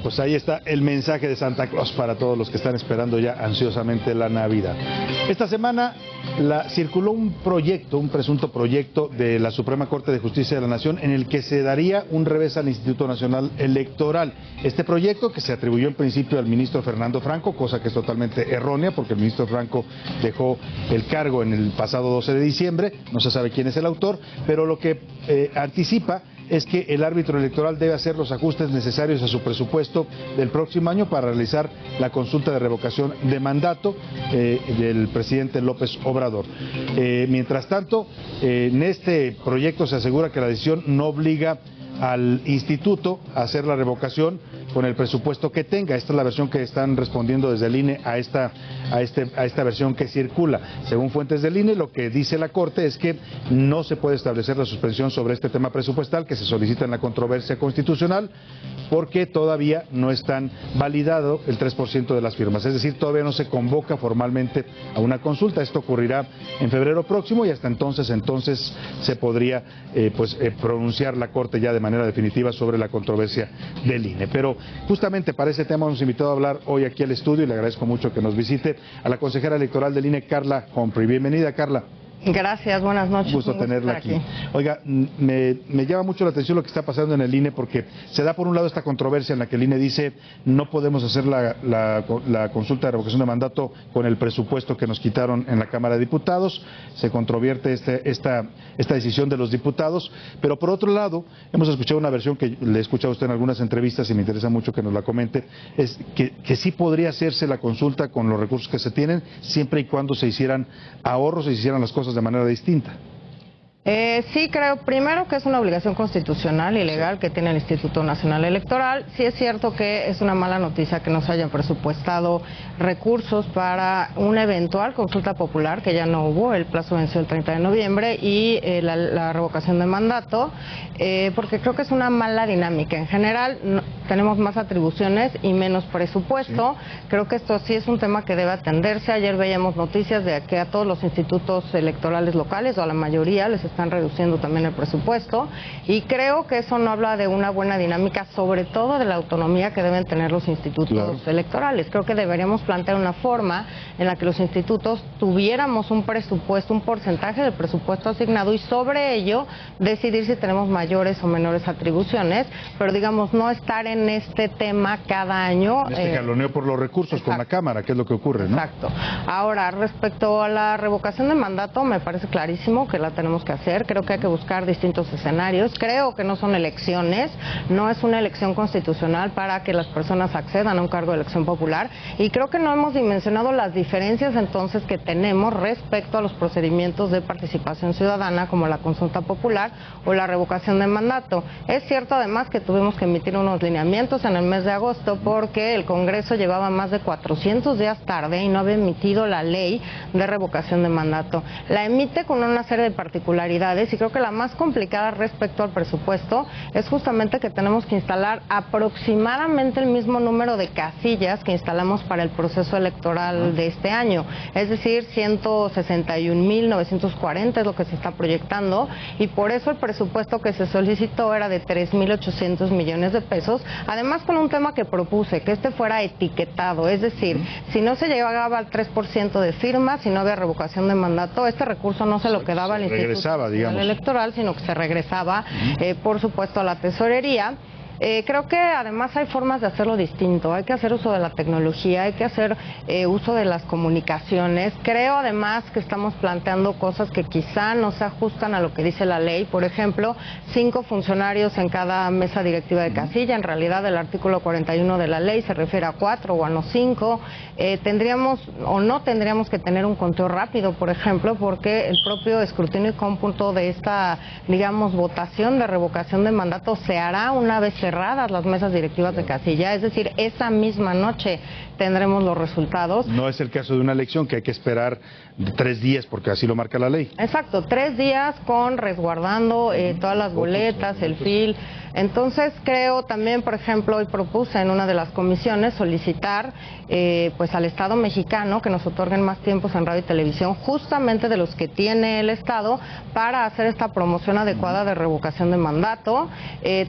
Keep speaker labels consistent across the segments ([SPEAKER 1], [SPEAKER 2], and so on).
[SPEAKER 1] Pues ahí está el mensaje de Santa Claus para todos los que están esperando ya ansiosamente la Navidad. Esta semana circuló un presunto proyecto de la Suprema Corte de Justicia de la Nación en el que se daría un revés al Instituto Nacional Electoral. Este proyecto, que se atribuyó en principio al ministro Fernando Franco, cosa que es totalmente errónea porque el ministro Franco dejó el cargo en el pasado 12 de diciembre, no se sabe quién es el autor, pero lo que anticipa es que el árbitro electoral debe hacer los ajustes necesarios a su presupuesto del próximo año para realizar la consulta de revocación de mandato del presidente López Obrador. Mientras tanto, en este proyecto se asegura que la decisión no obliga al instituto a hacer la revocación con el presupuesto que tenga. Esta es la versión que están respondiendo desde el INE a esta versión que circula. Según fuentes del INE, lo que dice la Corte es que no se puede establecer la suspensión sobre este tema presupuestal que se solicita en la controversia constitucional porque todavía no están validado el 3% de las firmas. Es decir, todavía no se convoca formalmente a una consulta. Esto ocurrirá en febrero próximo y hasta entonces se podría pronunciar la Corte ya de manera definitiva sobre la controversia del INE. Pero justamente para ese tema hemos invitado a hablar hoy aquí al estudio y le agradezco mucho que nos visite a la consejera electoral del INE, Carla Humphrey. Bienvenida, Carla.
[SPEAKER 2] Gracias, buenas noches.
[SPEAKER 1] Un gusto tenerla aquí. Oiga, me llama mucho la atención lo que está pasando en el INE porque se da por un lado esta controversia en la que el INE dice no podemos hacer la consulta de revocación de mandato con el presupuesto que nos quitaron en la Cámara de Diputados, se controvierte esta decisión de los diputados, pero por otro lado hemos escuchado una versión que le he escuchado a usted en algunas entrevistas y me interesa mucho que nos la comente, es que sí podría hacerse la consulta con los recursos que se tienen siempre y cuando se hicieran ahorros y se hicieran las cosas de manera distinta.
[SPEAKER 2] Sí, creo primero que es una obligación constitucional y legal que tiene el Instituto Nacional Electoral. Sí es cierto que es una mala noticia que no se hayan presupuestado recursos para una eventual consulta popular, que ya no hubo, el plazo venció el 30 de noviembre, y la revocación de mandato, porque creo que es una mala dinámica. En general tenemos más atribuciones y menos presupuesto. Sí. Creo que esto sí es un tema que debe atenderse. Ayer veíamos noticias de que a todos los institutos electorales locales, o a la mayoría, les están reduciendo también el presupuesto, y creo que eso no habla de una buena dinámica, sobre todo de la autonomía que deben tener los institutos electorales. Creo que deberíamos plantear una forma en la que los institutos tuviéramos un presupuesto, un porcentaje del presupuesto asignado, y sobre ello decidir si tenemos mayores o menores atribuciones, pero digamos no estar en este tema cada año.
[SPEAKER 1] En este jaloneo por los recursos. Exacto. Con la Cámara, que es lo que ocurre, ¿no?
[SPEAKER 2] Exacto. Ahora, respecto a la revocación de mandato, me parece clarísimo que la tenemos que hacer. Creo que hay que buscar distintos escenarios. Creo que no son elecciones, no es una elección constitucional para que las personas accedan a un cargo de elección popular, y creo que no hemos dimensionado las diferencias entonces que tenemos respecto a los procedimientos de participación ciudadana como la consulta popular o la revocación de mandato. Es cierto además que tuvimos que emitir unos lineamientos en el mes de agosto porque el Congreso llevaba más de 400 días tarde y no había emitido la ley de revocación de mandato. La emite con una serie de particularidades, y creo que la más complicada respecto al presupuesto es justamente que tenemos que instalar aproximadamente el mismo número de casillas que instalamos para el proceso electoral de este año, es decir, 161.940 es lo que se está proyectando, y por eso el presupuesto que se solicitó era de 3.800 millones de pesos, además con un tema que propuse, que este fuera etiquetado, es decir, si no se llegaba al 3% de firmas, si no había revocación de mandato, este recurso no se lo quedaba al Instituto Electoral, sino que se regresaba, por supuesto, a la tesorería. Creo que además hay formas de hacerlo distinto, hay que hacer uso de la tecnología, hay que hacer uso de las comunicaciones. Creo además que estamos planteando cosas que quizá no se ajustan a lo que dice la ley. Por ejemplo, 5 funcionarios en cada mesa directiva de casilla. En realidad el artículo 41 de la ley se refiere a 4 o a no 5. Tendríamos o no tendríamos que tener un conteo rápido, por ejemplo, porque el propio escrutinio y cómputo de esta, digamos, votación de revocación de mandato se hará una vez cerradas las mesas directivas de casilla, es decir, esa misma noche tendremos los resultados.
[SPEAKER 1] No es el caso de una elección que hay que esperar 3 días porque así lo marca la ley.
[SPEAKER 2] Exacto, 3 días con resguardando todas las boletas, el fil. Entonces creo también, por ejemplo, hoy propuse en una de las comisiones solicitar pues al Estado mexicano que nos otorguen más tiempos en radio y televisión, justamente de los que tiene el Estado, para hacer esta promoción adecuada de revocación de mandato.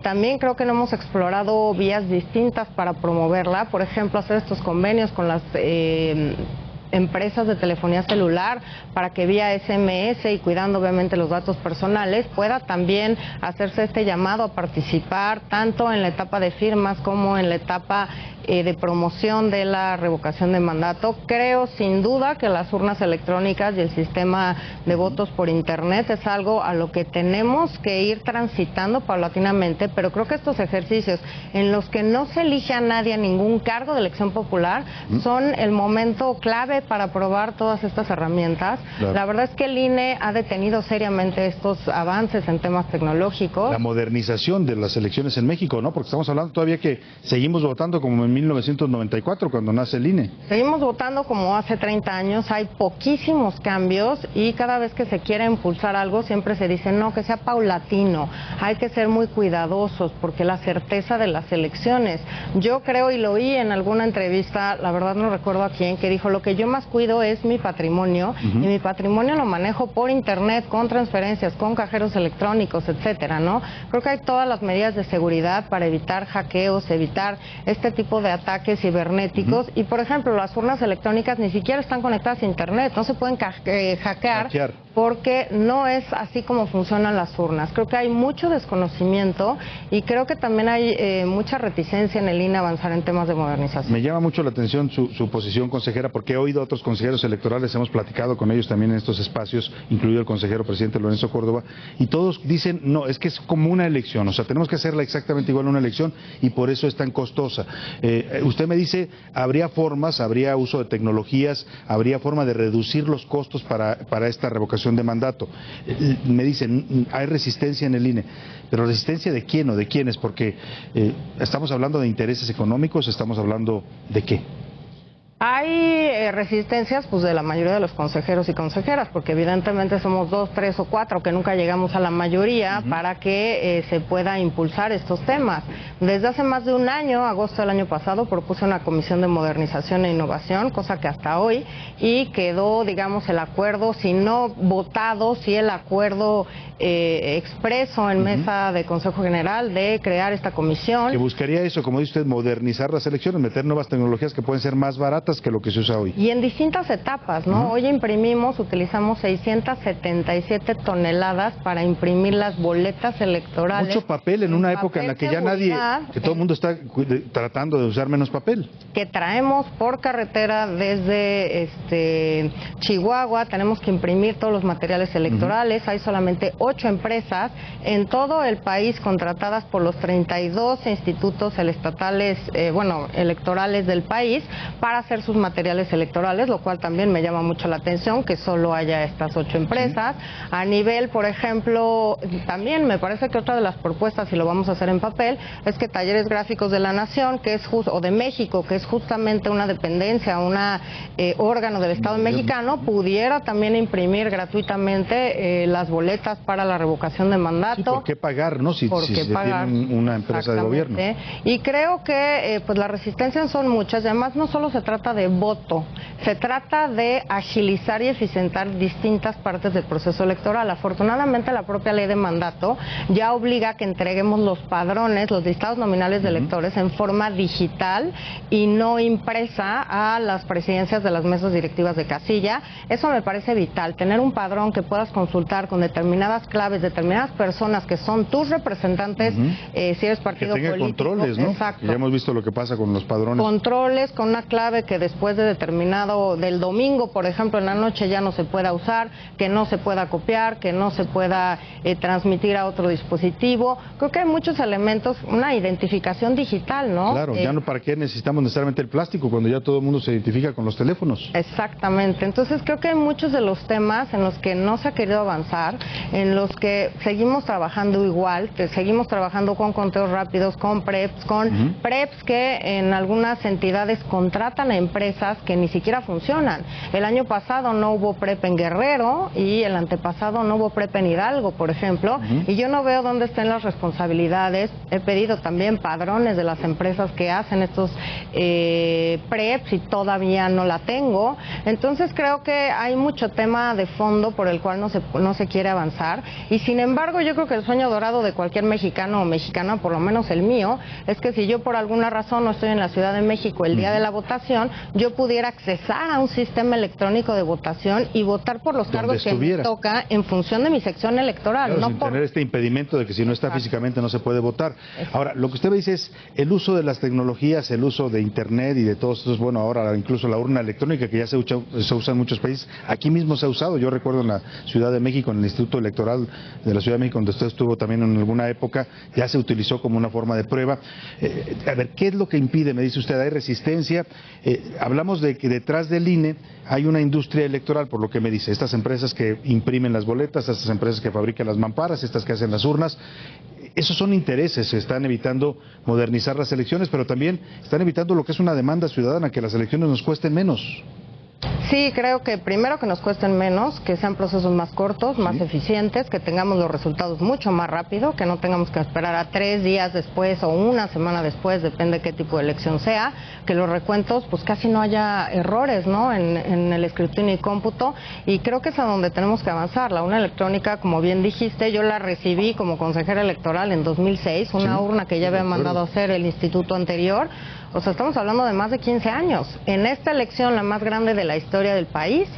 [SPEAKER 2] También creo que no hemos explorado vías distintas para promoverla, por ejemplo, hacer estos convenios con las empresas de telefonía celular para que vía SMS y cuidando obviamente los datos personales pueda también hacerse este llamado a participar tanto en la etapa de firmas como en la etapa de promoción de la revocación de mandato. Creo sin duda que las urnas electrónicas y el sistema de votos por internet es algo a lo que tenemos que ir transitando paulatinamente, pero creo que estos ejercicios en los que no se elige a nadie a ningún cargo de elección popular son el momento clave para probar todas estas herramientas. Claro. La verdad es que el INE ha detenido seriamente estos avances en temas tecnológicos.
[SPEAKER 1] La modernización de las elecciones en México, ¿no? Porque estamos hablando todavía que seguimos votando como en 1994, cuando nace el INE.
[SPEAKER 2] Seguimos votando como hace 30 años, hay poquísimos cambios y cada vez que se quiere impulsar algo siempre se dice no, que sea paulatino, hay que ser muy cuidadosos porque la certeza de las elecciones. Yo creo y lo oí en alguna entrevista, la verdad no recuerdo a quién, que dijo lo que yo más cuido es mi patrimonio y mi patrimonio lo manejo por internet, con transferencias, con cajeros electrónicos, etcétera, ¿no? Creo que hay todas las medidas de seguridad para evitar hackeos, evitar este tipo de ataques cibernéticos y, por ejemplo, las urnas electrónicas ni siquiera están conectadas a internet, no se pueden hackear porque no es así como funcionan las urnas. Creo que hay mucho desconocimiento y creo que también hay mucha reticencia en el INE a avanzar en temas de modernización.
[SPEAKER 1] Me llama mucho la atención su posición, consejera, porque he oído a otros consejeros electorales, hemos platicado con ellos también en estos espacios, incluido el consejero presidente Lorenzo Córdoba, y todos dicen, no, es que es como una elección, o sea, tenemos que hacerla exactamente igual a una elección y por eso es tan costosa. Usted me dice, habría formas, habría uso de tecnologías, habría forma de reducir los costos para esta revocación de mandato. Me dicen, hay resistencia en el INE, pero ¿resistencia de quién o de quiénes? Porque estamos hablando de intereses económicos, estamos hablando de ¿qué?
[SPEAKER 2] Hay resistencias pues de la mayoría de los consejeros y consejeras, porque evidentemente somos 2, 3 o 4 que nunca llegamos a la mayoría para que se pueda impulsar estos temas. Desde hace más de un año, agosto del año pasado, propuse una comisión de modernización e innovación, cosa que hasta hoy, y quedó, digamos, el acuerdo, si no votado, si el acuerdo expreso en mesa de Consejo General de crear esta comisión.
[SPEAKER 1] Que buscaría eso, como dice usted, modernizar las elecciones, meter nuevas tecnologías que pueden ser más baratas que lo que se usa hoy.
[SPEAKER 2] Y en distintas etapas, ¿no? Hoy utilizamos 677 toneladas para imprimir las boletas electorales.
[SPEAKER 1] Mucho papel en una época en la que ya nadie, que todo el mundo está tratando de usar menos papel.
[SPEAKER 2] Que traemos por carretera desde Chihuahua, tenemos que imprimir todos los materiales electorales, hay solamente 8 empresas en todo el país contratadas por los 32 institutos estatales, electorales del país para hacer sus materiales electorales, lo cual también me llama mucho la atención que solo haya estas 8 empresas. A nivel, por ejemplo, también me parece que otra de las propuestas, y lo vamos a hacer en papel, es que Talleres Gráficos de la Nación, que es o de México, que es justamente una dependencia, una órgano del Estado mexicano, pudiera también imprimir gratuitamente las boletas para la revocación de mandato.
[SPEAKER 1] Sí, ¿por qué pagar, no? Si se tiene una empresa de gobierno.
[SPEAKER 2] Y creo que pues las resistencias son muchas, y además no solo se trata de voto, se trata de agilizar y eficientar distintas partes del proceso electoral. Afortunadamente la propia ley de mandato ya obliga a que entreguemos los padrones, los listados nominales de electores en forma digital y no impresa a las presidencias de las mesas directivas de casilla. Eso me parece vital, tener un padrón que puedas consultar con determinadas claves, determinadas personas que son tus representantes, si eres partido político. Que tenga
[SPEAKER 1] controles, ¿no?
[SPEAKER 2] Exacto.
[SPEAKER 1] Ya hemos visto lo que pasa con los padrones.
[SPEAKER 2] Controles con una clave que después de determinado, del domingo, por ejemplo, en la noche ya no se pueda usar, que no se pueda copiar, que no se pueda transmitir a otro dispositivo. Creo que hay muchos elementos, una identificación digital, ¿no?
[SPEAKER 1] Claro, ya no, ¿para qué necesitamos necesariamente el plástico cuando ya todo el mundo se identifica con los teléfonos?
[SPEAKER 2] Exactamente, entonces creo que hay muchos de los temas en los que no se ha querido avanzar, en los que seguimos trabajando igual, que seguimos trabajando con conteos rápidos, con PREPs, que en algunas entidades contratan a empresas empresas que ni siquiera funcionan. El año pasado no hubo PREP en Guerrero y el antepasado no hubo PREP en Hidalgo, por ejemplo, y yo no veo dónde estén las responsabilidades. He pedido también padrones de las empresas que hacen estos PREPs y todavía no la tengo. Entonces creo que hay mucho tema de fondo por el cual no se quiere avanzar, y sin embargo yo creo que el sueño dorado de cualquier mexicano o mexicana, por lo menos el mío, es que si yo por alguna razón no estoy en la Ciudad de México el día de la votación, yo pudiera accesar a un sistema electrónico de votación y votar por los cargos que me toca en función de mi sección electoral.
[SPEAKER 1] Claro,
[SPEAKER 2] no
[SPEAKER 1] sin
[SPEAKER 2] por
[SPEAKER 1] tener este impedimento de que si no está físicamente no se puede votar. Ahora, lo que usted me dice es el uso de las tecnologías, el uso de internet y de todos estos, bueno, ahora incluso la urna electrónica que ya se usa en muchos países, aquí mismo se ha usado. Yo recuerdo en la Ciudad de México, en el Instituto Electoral de la Ciudad de México, donde usted estuvo también en alguna época, ya se utilizó como una forma de prueba. A ver, ¿qué es lo que impide? Me dice usted, hay resistencia. Hablamos de que detrás del INE hay una industria electoral, por lo que me dice, estas empresas que imprimen las boletas, estas empresas que fabrican las mamparas, estas que hacen las urnas. Esos son intereses, están evitando modernizar las elecciones, pero también están evitando lo que es una demanda ciudadana, que las elecciones nos cuesten menos.
[SPEAKER 2] Sí, creo que primero que nos cuesten menos, que sean procesos más cortos, más eficientes, que tengamos los resultados mucho más rápido, que no tengamos que esperar a 3 días después o una semana después, depende qué tipo de elección sea, que los recuentos pues casi no haya errores, ¿no? En el escrutinio y cómputo, y creo que es a donde tenemos que avanzar. La urna electrónica, como bien dijiste, yo la recibí como consejera electoral en 2006, una urna que ya había mandado a hacer el instituto anterior. O sea, estamos hablando de más de 15 años. En esta elección, la más grande de la historia del país,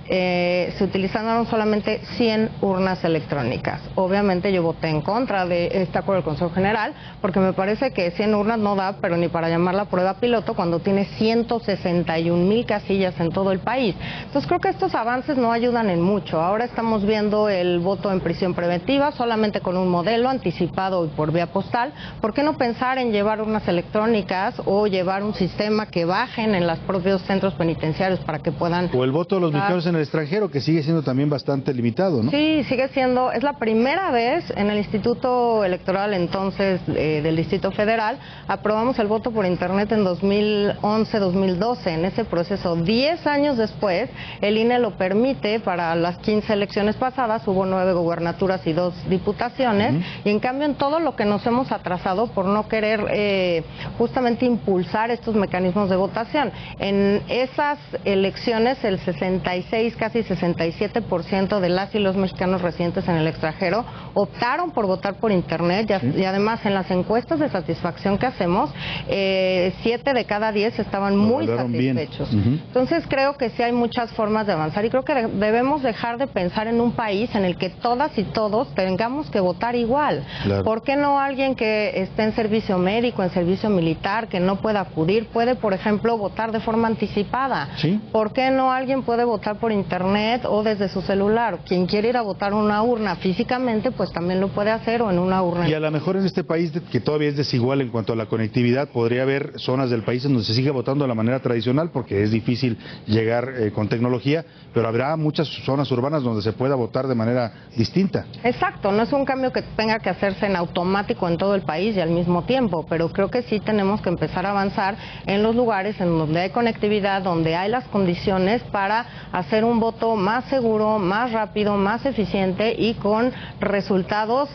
[SPEAKER 2] se utilizaron solamente 100 urnas electrónicas. Obviamente yo voté en contra de este acuerdo del Consejo General, porque me parece que 100 urnas no da, pero ni para llamar la prueba piloto, cuando tiene 161,000 casillas en todo el país. Entonces creo que estos avances no ayudan en mucho. Ahora estamos viendo el voto en prisión preventiva, solamente con un modelo anticipado y por vía postal. ¿Por qué no pensar en llevar urnas electrónicas o llevar un sistema que bajen en los propios centros penitenciarios para que puedan...
[SPEAKER 1] O el voto de los mexicanos en el extranjero, que sigue siendo también bastante limitado, ¿no?
[SPEAKER 2] Sí, sigue siendo, es la primera vez en el Instituto Electoral entonces del Distrito Federal, aprobamos el voto por internet en 2011-2012, en ese proceso 10 años después, el INE lo permite. Para las 15 elecciones pasadas hubo 9 gubernaturas y 2 diputaciones, y en cambio en todo lo que nos hemos atrasado por no querer justamente impulsar estos mecanismos de votación. En esas elecciones el 66, casi 67% de las y los mexicanos residentes en el extranjero optaron por votar por internet, y además en las encuestas de satisfacción que hacemos, 7 de cada 10 estaban muy satisfechos. Entonces creo que sí hay muchas formas de avanzar, y creo que debemos dejar de pensar en un país en el que todas y todos tengamos que votar igual. ¿Por qué no alguien que esté en servicio médico, en servicio militar, que no pueda acudir, puede, por ejemplo, votar de forma anticipada? ¿Por qué no alguien puede votar por internet o desde su celular? Quien quiere ir a votar en una urna físicamente, pues también lo puede hacer, o en una urna.
[SPEAKER 1] Y a lo mejor en este país, que todavía es desigual en cuanto a la conectividad, podría haber zonas del país en donde se sigue votando de la manera tradicional, porque es difícil llegar con tecnología, pero habrá muchas zonas urbanas donde se pueda votar de manera distinta.
[SPEAKER 2] Exacto, no es un cambio que tenga que hacerse en automático en todo el país y al mismo tiempo, pero creo que sí tenemos que empezar a avanzar en los lugares en donde hay conectividad, donde hay las condiciones para hacer un voto más seguro, más rápido, más eficiente y con resultados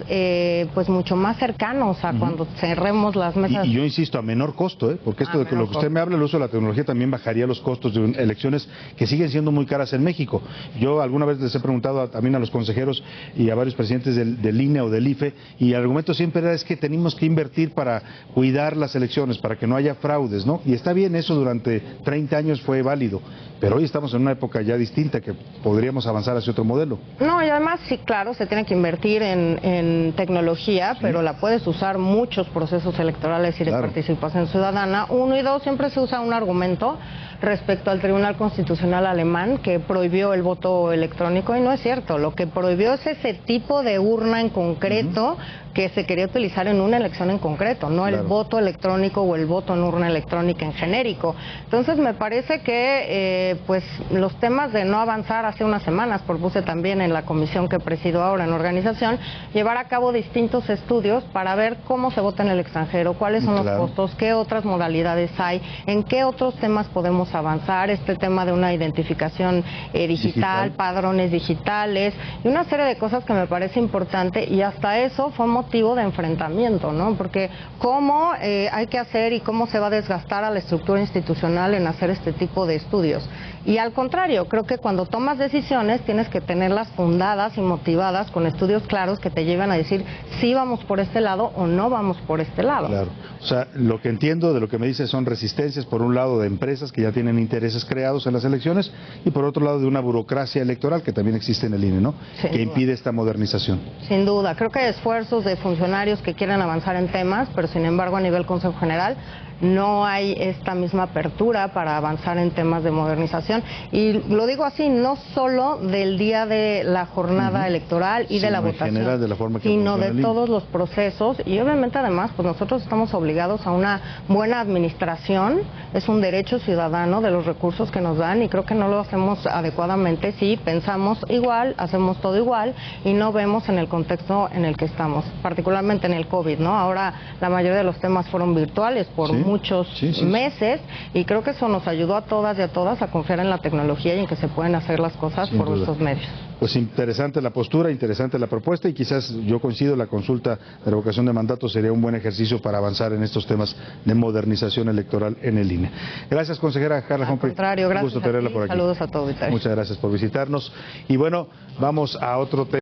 [SPEAKER 2] pues mucho más cercanos a cuando cerremos las mesas.
[SPEAKER 1] Y yo insisto, a menor costo, porque esto de lo que usted me habla, el uso de la tecnología también bajaría los costos de elecciones que siguen siendo muy caras en México. Yo alguna vez les he preguntado también a los consejeros y a varios presidentes del INE o del IFE, y el argumento siempre era es que tenemos que invertir para cuidar las elecciones, para que no haya fraudes, ¿no? Y está bien, eso durante 30 años fue válido, pero hoy estamos en una época ya distinta que podríamos avanzar hacia otro modelo.
[SPEAKER 2] No, y además sí, claro, se tiene que invertir en tecnología, pero la puedes usar muchos procesos electorales y de participación ciudadana. 1 y 2, siempre se usa un argumento respecto al Tribunal Constitucional alemán que prohibió el voto electrónico, y no es cierto. Lo que prohibió es ese tipo de urna en concreto, que que se quería utilizar en una elección en concreto, no el voto electrónico o el voto en urna electrónica en genérico. Entonces me parece que pues los temas de no avanzar, hace unas semanas propuse también en la comisión que presido ahora en organización, llevar a cabo distintos estudios para ver cómo se vota en el extranjero, cuáles son los costos, qué otras modalidades hay, en qué otros temas podemos avanzar, este tema de una identificación digital, padrones digitales y una serie de cosas que me parece importante, y hasta eso fue motivo de enfrentamiento, ¿no? Porque cómo hay que hacer y cómo se va a desgastar a la estructura institucional en hacer este tipo de estudios. Y al contrario, creo que cuando tomas decisiones tienes que tenerlas fundadas y motivadas con estudios claros que te lleven a decir si vamos por este lado o no vamos por este lado.
[SPEAKER 1] Claro. O sea, lo que entiendo de lo que me dices son resistencias, por un lado, de empresas que ya tienen intereses creados en las elecciones, y por otro lado, de una burocracia electoral que también existe en el INE, ¿no? Que impide esta modernización.
[SPEAKER 2] Sin duda. Creo que hay esfuerzos de funcionarios que quieren avanzar en temas, pero sin embargo, a nivel Consejo General, no hay esta misma apertura para avanzar en temas de modernización. Y lo digo así, no solo del día de la jornada electoral y de la votación,
[SPEAKER 1] general, de la forma que
[SPEAKER 2] sino de todos los procesos. Y obviamente además, pues nosotros estamos obligados a una buena administración, es un derecho ciudadano de los recursos que nos dan, y creo que no lo hacemos adecuadamente si pensamos igual, hacemos todo igual y no vemos en el contexto en el que estamos, particularmente en el COVID, ¿no? Ahora la mayoría de los temas fueron virtuales por muchos meses, y creo que eso nos ayudó a todas y a todas a confiar en la tecnología y en que se pueden hacer las cosas por estos medios.
[SPEAKER 1] Pues interesante la postura, interesante la propuesta, y quizás yo coincido, la consulta de revocación de mandato sería un buen ejercicio para avanzar en estos temas de modernización electoral en el INE. Gracias, consejera Carla Humphrey.
[SPEAKER 2] Al contrario, gracias.
[SPEAKER 1] Gusto tenerla por aquí.
[SPEAKER 2] Saludos a todos.
[SPEAKER 1] Muchas gracias por visitarnos. Y bueno, vamos a otro tema.